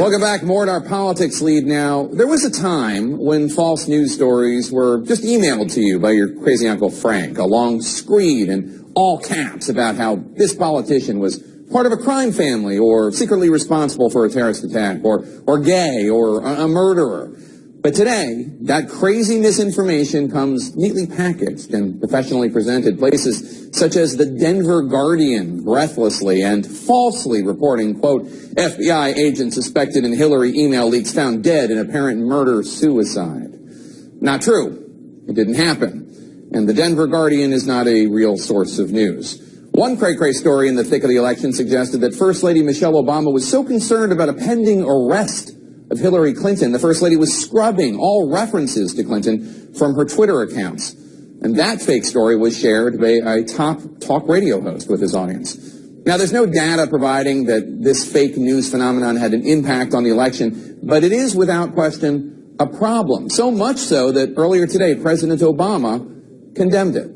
Welcome back. More at our politics lead now. There was a time when false news stories were just emailed to you by your crazy Uncle Frank, a long screed in all caps about how this politician was part of a crime family or secretly responsible for a terrorist attack or gay or a murderer. But today, that crazy misinformation comes neatly packaged and professionally presented. Places such as the Denver Guardian breathlessly and falsely reporting, quote, FBI agent suspected in Hillary email leaks found dead in apparent murder-suicide. Not true. It didn't happen. And the Denver Guardian is not a real source of news. One cray-cray story in the thick of the election suggested that First Lady Michelle Obama was so concerned about a pending arrest of Hillary Clinton, the First Lady was scrubbing all references to Clinton from her Twitter accounts. And that fake story was shared by a top talk radio host with his audience. Now, there's no data providing that this fake news phenomenon had an impact on the election, but it is without question a problem. So much so that earlier today, President Obama condemned it.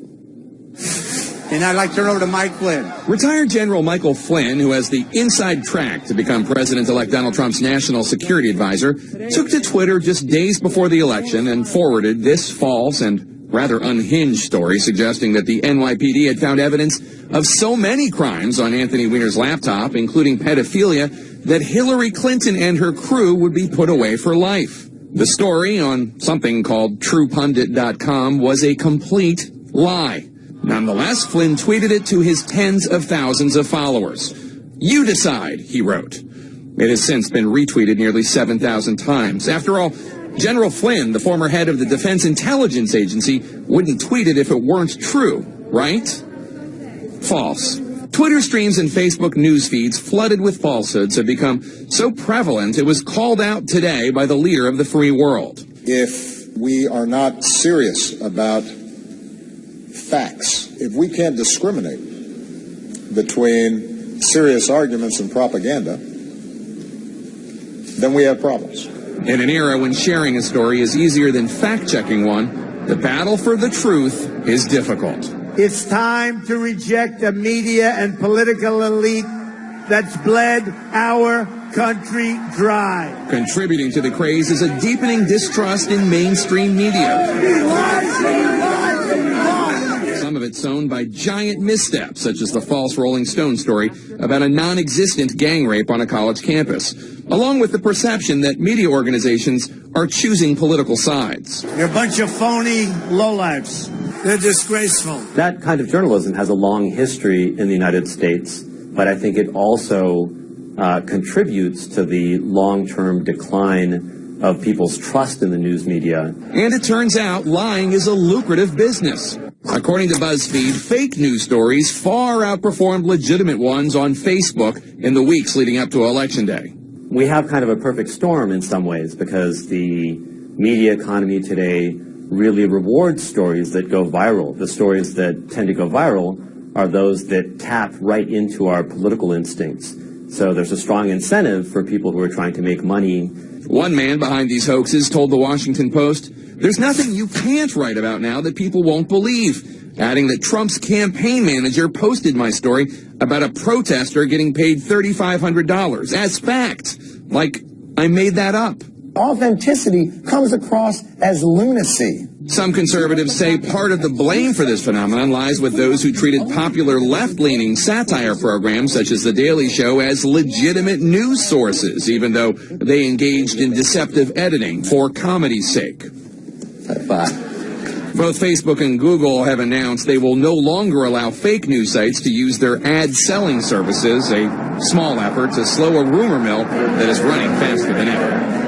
And I'd like to turn over to Mike Flynn. Retired General Michael Flynn, who has the inside track to become President-elect Donald Trump's national security advisor, took to Twitter just days before the election and forwarded this false and rather unhinged story suggesting that the NYPD had found evidence of so many crimes on Anthony Weiner's laptop, including pedophilia, that Hillary Clinton and her crew would be put away for life. The story on something called TruePundit.com was a complete lie. Nonetheless, Flynn tweeted it to his tens of thousands of followers. You decide, he wrote. It has since been retweeted nearly 7,000 times. After all, General Flynn, the former head of the Defense Intelligence Agency, wouldn't tweet it if it weren't true, right? False. Twitter streams and Facebook news feeds flooded with falsehoods have become so prevalent it was called out today by the leader of the free world. If we are not serious about facts, if we can't discriminate between serious arguments and propaganda, then we have problems. In an era when sharing a story is easier than fact-checking one, the battle for the truth is difficult. It's time to reject a media and political elite that's bled our country dry. Contributing to the craze is a deepening distrust in mainstream media. Some of it sown by giant missteps, such as the false Rolling Stone story about a non-existent gang rape on a college campus, along with the perception that media organizations are choosing political sides. You're a bunch of phony lowlifes. They're disgraceful. That kind of journalism has a long history in the United States, but I think it also contributes to the long-term decline of people's trust in the news media. And it turns out lying is a lucrative business. According to BuzzFeed, fake news stories far outperformed legitimate ones on Facebook in the weeks leading up to Election Day. We have kind of a perfect storm in some ways because the media economy today really rewards stories that go viral. The stories that tend to go viral are those that tap right into our political instincts. So there's a strong incentive for people who are trying to make money. One man behind these hoaxes told the Washington Post, "There's nothing you can't write about now that people won't believe," adding that Trump's campaign manager posted my story about a protester getting paid $3,500 as fact. Like I made that up. Authenticity comes across as lunacy. Some conservatives say part of the blame for this phenomenon lies with those who treated popular left-leaning satire programs such as The Daily Show as legitimate news sources, even though they engaged in deceptive editing for comedy's sake. Both Facebook and Google have announced they will no longer allow fake news sites to use their ad-selling services, a small effort to slow a rumor mill that is running faster than ever.